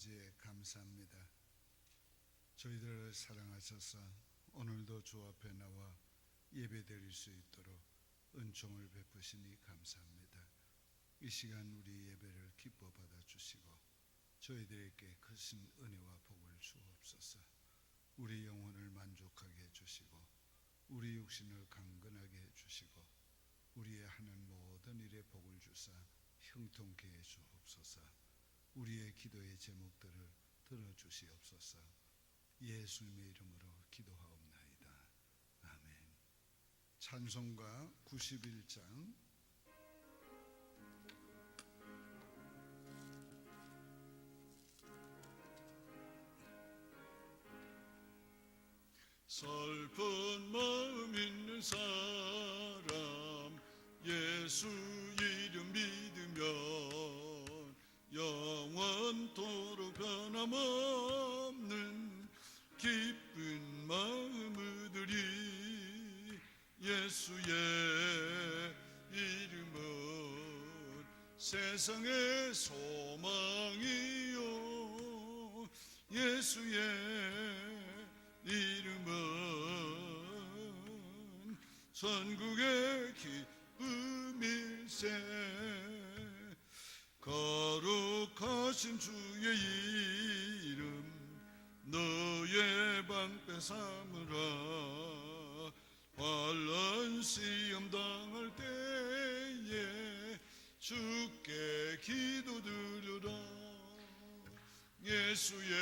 아버지 감사합니다. 저희들을 사랑하셔서 오늘도 주 앞에 나와 예배드릴 수 있도록 은총을 베푸시니 감사합니다. 이 시간 우리 예배를 기뻐 받아주시고 저희들에게 크신 은혜와 복을 주옵소서. 우리 영혼을 만족하게 해주시고 우리 육신을 강건하게 해주시고 우리의 하는 모든 일에 복을 주사 형통케 해주옵소서. 우리의 기도의 제목들을 들어주시옵소서. 예수님의 이름으로 기도하옵나이다. 아멘. 찬송가 91장 슬픈 마음 있는 사람 예수 이름 믿으면 영원토록 변함없는 기쁜 마음 얻으리. 예수의 이름은 세상의 소망이요 예수의 이름은 전국의 기쁨일세. 거룩하신 주의 이름 너의 방패 삼으라. 환난 시험 당할 때에 주께 기도드려라. 예수의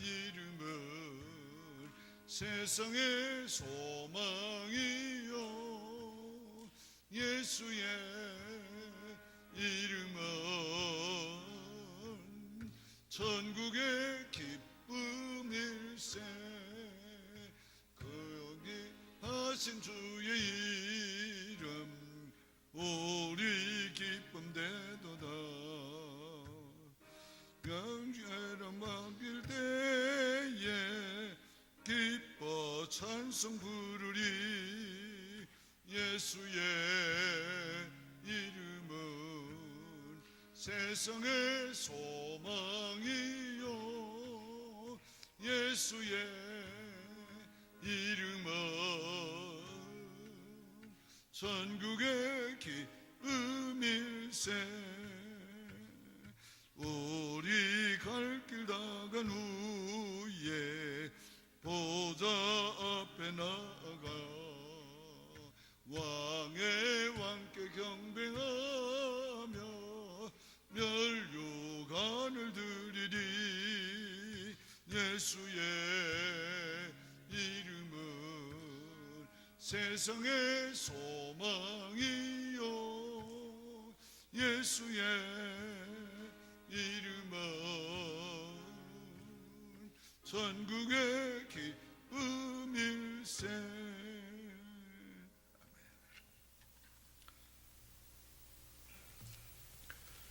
이름은 세상의 소망이요 예수의 이름은 천국의 기쁨일세. 거기 하신 주의 이름 우리 기쁨 되도다. 영죄를 맡길 때에 기뻐 찬송 부르리. 예수의 이름은 세상의 소망이요 예수의 이름은 전국의 기쁨일세. 우리 갈 길 다간 후에 보좌 앞에 나아가 왕의 왕께 경배하며 멸류관을 드리리. 예수의 이름은 세상의 소망이요 예수의 이름은 전국의 기쁨일세.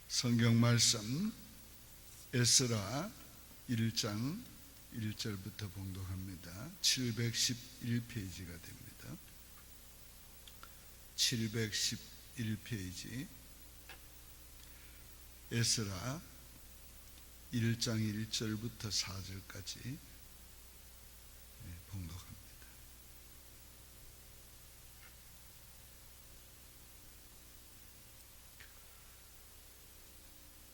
성경 말씀 에스라 1장 1절부터 봉독합니다. 711페이지가 됩니다. 711페이지 에스라 1장 1절부터 4절까지 봉독합니다.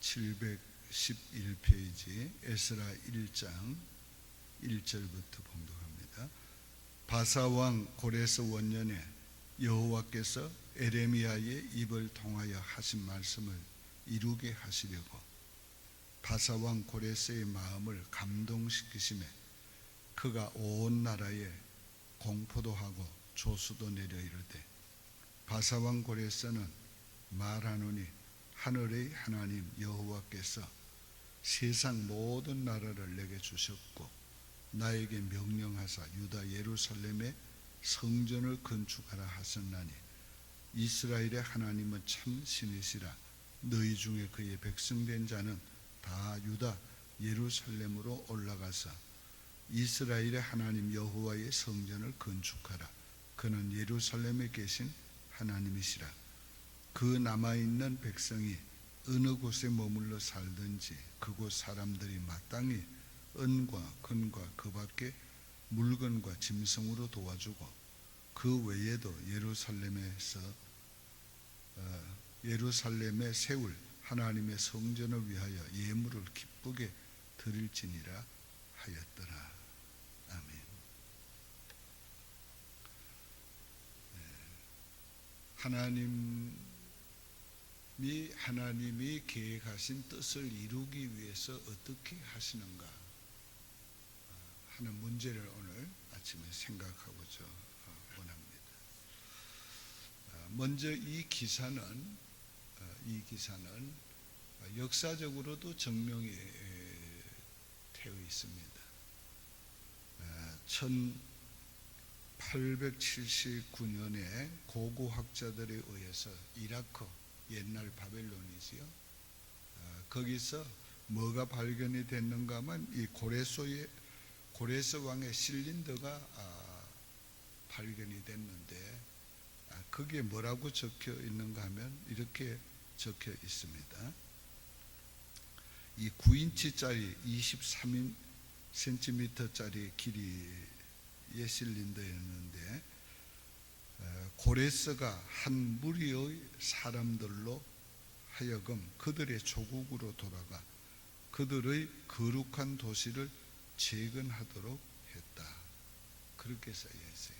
(711페이지) 에스라 1장 1절부터 봉독합니다. 바사왕 고레스 원년에 여호와께서 에레미야의 입을 통하여 하신 말씀을 이루게 하시려고 바사왕 고레스의 마음을 감동시키심에 그가 온 나라에 공포도 하고 조수도 내려 이르되 바사왕 고레스는 말하노니 하늘의 하나님 여호와께서 세상 모든 나라를 내게 주셨고 나에게 명령하사 유다 예루살렘에 성전을 건축하라 하셨나니 이스라엘의 하나님은 참 신이시라. 너희 중에 그의 백성된 자는 다 유다 예루살렘으로 올라가서 이스라엘의 하나님 여호와의 성전을 건축하라. 그는 예루살렘에 계신 하나님이시라. 그 남아있는 백성이 어느 곳에 머물러 살든지 그곳 사람들이 마땅히 은과 금과 그 밖에 물건과 짐승으로 도와주고 그 외에도 예루살렘에 세울 하나님의 성전을 위하여 예물을 기쁘게 드릴지니라 하였더라. 아멘. 하나님이 계획하신 뜻을 이루기 위해서 어떻게 하시는가 하는 문제를 오늘 아침에 생각하고자 원합니다. 먼저 이 기사는 역사적으로도 증명이 되어 있습니다. 1879년에 고고학자들에 의해서 이라크, 옛날 바벨론이지요. 거기서 뭐가 발견이 됐는가 하면 이 고레스 왕의 실린더가 발견이 됐는데 거기에 뭐라고 적혀 있는가 하면 이렇게 적혀 있습니다. 이 9인치짜리 23cm짜리 길이의 실린더였는데 고레스가 한 무리의 사람들로 하여금 그들의 조국으로 돌아가 그들의 거룩한 도시를 재건하도록 했다. 그렇게 써져 있어요.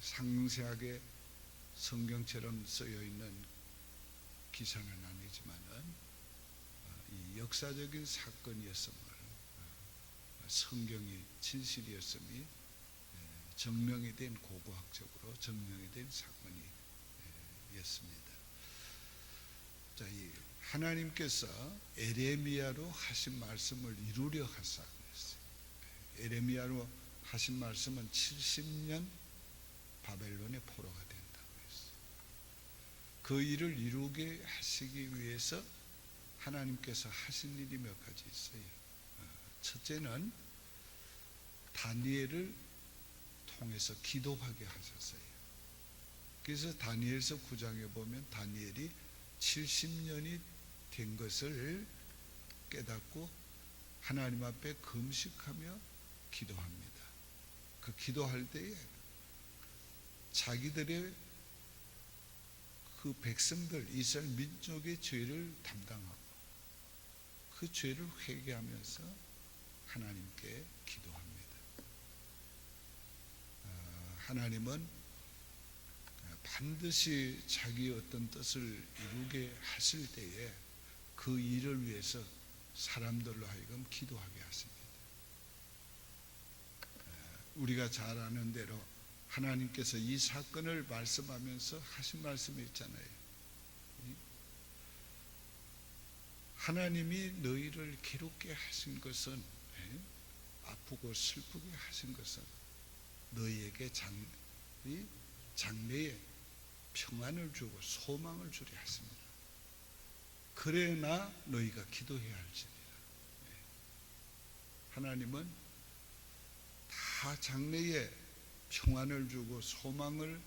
상세하게 성경처럼 쓰여 있는 기사는 아니지만은 이 역사적인 사건이었음을 성경이 진실이었음이 증명이 된 고고학적으로 증명이 된 사건이었습니다. 자, 이 하나님께서 에레미야로 하신 말씀을 이루려 하사 그랬어요. 에레미야로 하신 말씀은 70년 바벨론의 포로가 된다고 했어요. 그 일을 이루게 하시기 위해서 하나님께서 하신 일이 몇 가지 있어요. 첫째는 다니엘을 통해서 기도하게 하셨어요. 그래서 다니엘서 9장에 보면 다니엘이 70년이 된 것을 깨닫고 하나님 앞에 금식하며 기도합니다. 그 기도할 때에 자기들의 그 백성들 이스라엘 민족의 죄를 담당하고 그 죄를 회개하면서 하나님께 기도합니다. 하나님은 반드시 자기의 어떤 뜻을 이루게 하실 때에 그 일을 위해서 사람들로 하여금 기도하게 하십니다. 우리가 잘 아는 대로 하나님께서 이 사건을 말씀하면서 하신 말씀이 있잖아요. 하나님이 너희를 괴롭게 하신 것은 아프고 슬프게 하신 것은 너희에게 장래에 평안을 주고 소망을 주려 하십니다. 그러나 너희가 기도해야 할지니라. 하나님은 다 장래에 평안을 주고 소망을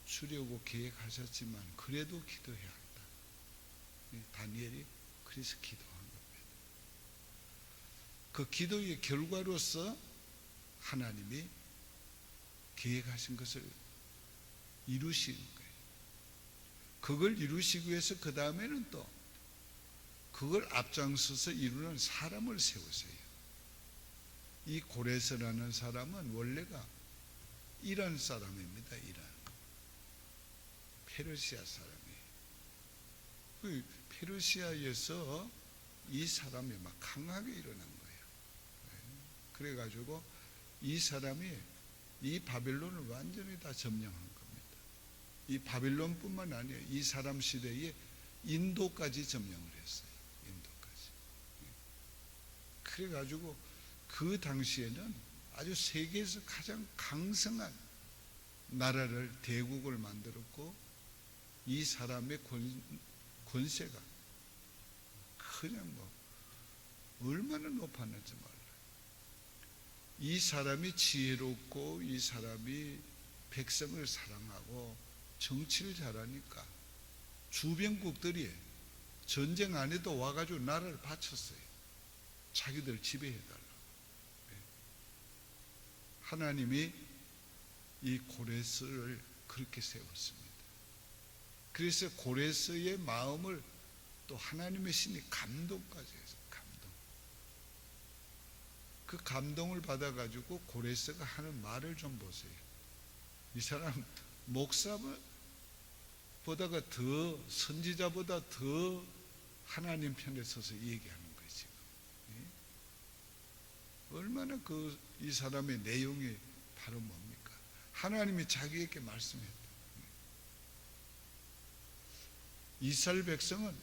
주려고 계획하셨지만 그래도 기도해야 한다. 다니엘이 그래서 기도한 겁니다. 그 기도의 결과로서 하나님이 계획하신 것을 이루시는 거예요. 그걸 이루시기 위해서 그 다음에는 또 그걸 앞장서서 이루는 사람을 세우세요. 이 고레스라는 사람은 원래가 이란 사람입니다. 이란 페르시아 사람이에요. 그 페르시아에서 이 사람이 막 강하게 일어난 거예요. 그래가지고 이 사람이 이 바벨론을 완전히 다 점령한 겁니다. 이 바벨론뿐만 아니라 이 사람 시대에 인도까지 점령을 했어요. 인도까지. 그래가지고 그 당시에는 아주 세계에서 가장 강성한 나라를 대국을 만들었고 이 사람의 권세가 그냥 얼마나 높았는지 몰라요. 이 사람이 지혜롭고 이 사람이 백성을 사랑하고 정치를 잘하니까 주변국들이 전쟁 안 해도 와가지고 나라를 바쳤어요. 자기들 지배해달라고. 하나님이 이 고레스를 그렇게 세웠습니다. 그래서 고레스의 마음을 또 하나님의 신이 감동까지 해서 감동. 그 감동을 받아가지고 고레스가 하는 말을 좀 보세요. 이 사람 목사보다가 더, 선지자보다 더 하나님 편에 서서 얘기하는 거예요, 지금. 얼마나 이 사람의 내용이 바로 뭡니까? 하나님이 자기에게 말씀했다. 이스라엘 백성은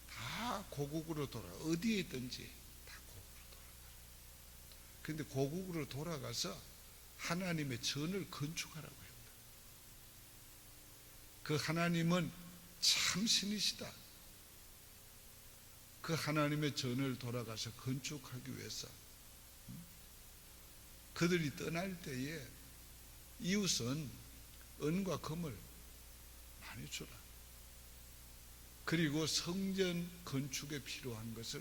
다 고국으로 어디에 있든지 다 고국으로 돌아가라. 그런데 고국으로 돌아가서 하나님의 전을 건축하라고 했다. 그 하나님은 참 신이시다. 그 하나님의 전을 돌아가서 건축하기 위해서 그들이 떠날 때에 이웃은 은과 금을 많이 주라. 그리고 성전 건축에 필요한 것을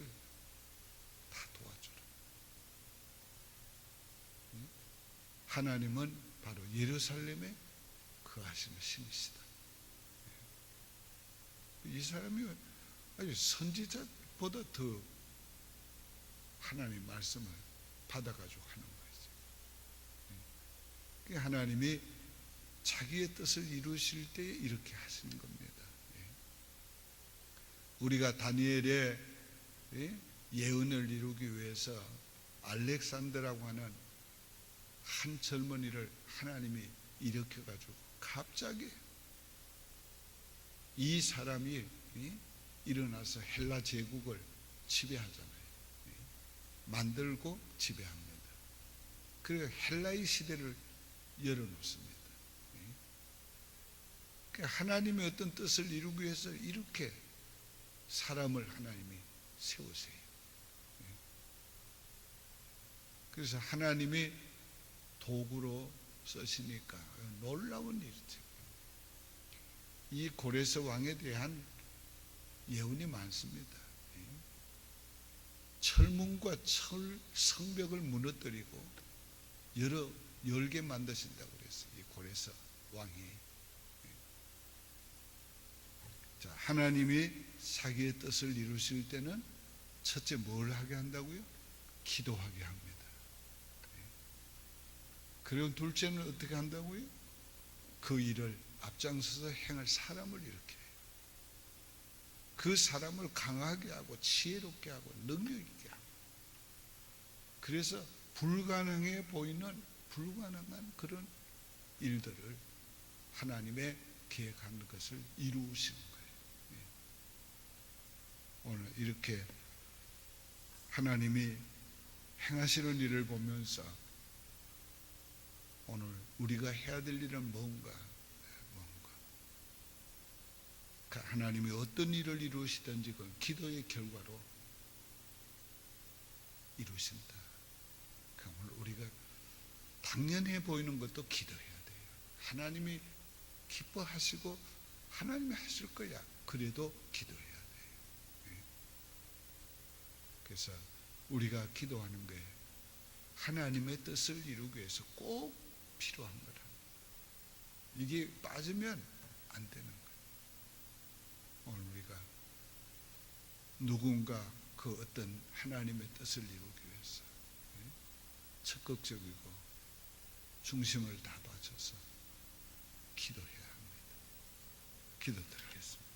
다 도와주라. 하나님은 바로 예루살렘에 거하시는 신이시다. 이 사람이 아주 선지자보다 더 하나님의 말씀을 받아가지고 하는 거예요. 하나님이 자기의 뜻을 이루실 때 이렇게 하시는 겁니다. 우리가 다니엘의 예언을 이루기 위해서 알렉산더라고 하는 한 젊은이를 하나님이 일으켜가지고 갑자기 이 사람이 일어나서 헬라 제국을 지배하잖아요. 만들고 지배합니다. 그리고 헬라의 시대를 열어놓습니다. 하나님의 어떤 뜻을 이루기 위해서 이렇게 사람을 하나님이 세우세요. 그래서 하나님이 도구로 쓰시니까 놀라운 일이죠. 이 고레스 왕에 대한 예언이 많습니다. 철문과 성벽을 무너뜨리고 여러 열개 만드신다고 그랬어요. 이 고레스 왕이. 자, 하나님이 자기의 뜻을 이루실 때는 첫째 뭘 하게 한다고요? 기도하게 합니다. 그리고 둘째는 어떻게 한다고요? 그 일을 앞장서서 행할 사람을 이렇게 해요. 그 사람을 강하게 하고 지혜롭게 하고 능력 있게 하고. 그래서 불가능해 보이는 불가능한 그런 일들을 하나님의 계획하는 것을 이루시는 거예요. 오늘 이렇게 하나님이 행하시는 일을 보면서 오늘 우리가 해야 될 일은 뭔가 하나님이 어떤 일을 이루시든지 그 기도의 결과로 이루신다. 오늘 우리가 당연해 보이는 것도 기도해야 돼요. 하나님이 기뻐하시고 하나님이 하실 거야. 그래도 기도해야 돼요. 그래서 우리가 기도하는 게 하나님의 뜻을 이루기 위해서 꼭 필요한 거라. 이게 빠지면 안 되는 거예요. 오늘 우리가 누군가 그 어떤 하나님의 뜻을 이루기 위해서 적극적이고 중심을 다 바쳐서 기도해야 합니다. 기도드리겠습니다.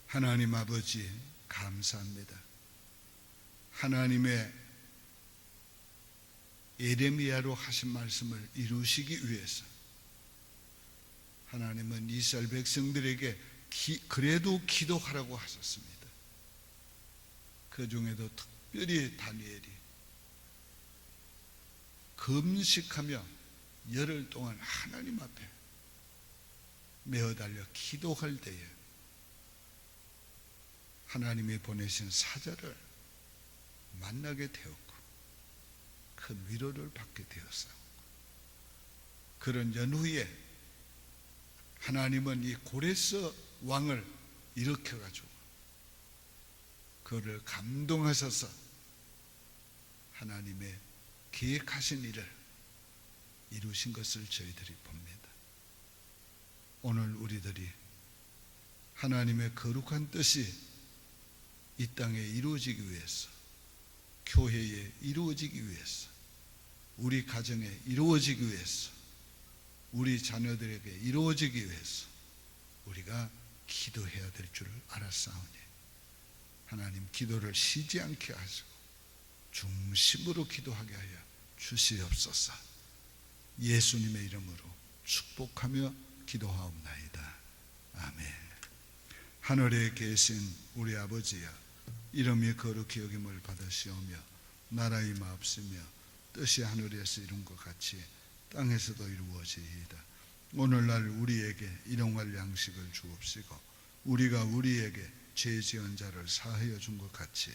하나님 아버지 감사합니다. 하나님의 예레미야로 하신 말씀을 이루시기 위해서 하나님은 이스라엘 백성들에게 그래도 기도하라고 하셨습니다. 그 중에도 특별히 다니엘이 금식하며 열흘 동안 하나님 앞에 메어달려 기도할 때에 하나님이 보내신 사자를 만나게 되었고 큰 위로를 받게 되었사옵고 그런 연후에 하나님은 이 고레스 왕을 일으켜가지고 그를 감동하셔서 하나님의 계획하신 일을 이루신 것을 저희들이 봅니다. 오늘 우리들이 하나님의 거룩한 뜻이 이 땅에 이루어지기 위해서, 교회에 이루어지기 위해서, 우리 가정에 이루어지기 위해서, 우리 자녀들에게 이루어지기 위해서 우리가 기도해야 될 줄 알았사오니 하나님 기도를 쉬지 않게 하시고 중심으로 기도하게 하여 주시옵소서. 예수님의 이름으로 축복하며 기도하옵나이다. 아멘. 하늘에 계신 우리 아버지여, 이름이 거룩히 여김을 받으시오며 나라 임하옵시며 뜻이 하늘에서 이룬 것 같이 땅에서도 이루어지이다. 오늘날 우리에게 일용할 양식을 주옵시고 우리가 우리에게 죄 지은 자를 사하여 준 것 같이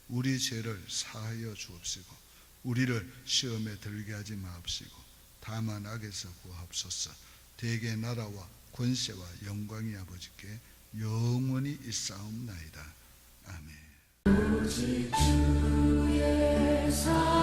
우리 죄를 사하여 주옵시고 우리를 시험에 들게 하지 마옵시고 다만 악에서 구하옵소서. 대개 나라와 권세와 영광이 아버지께 영원히 있사옵나이다. 아멘. 오직 주의 사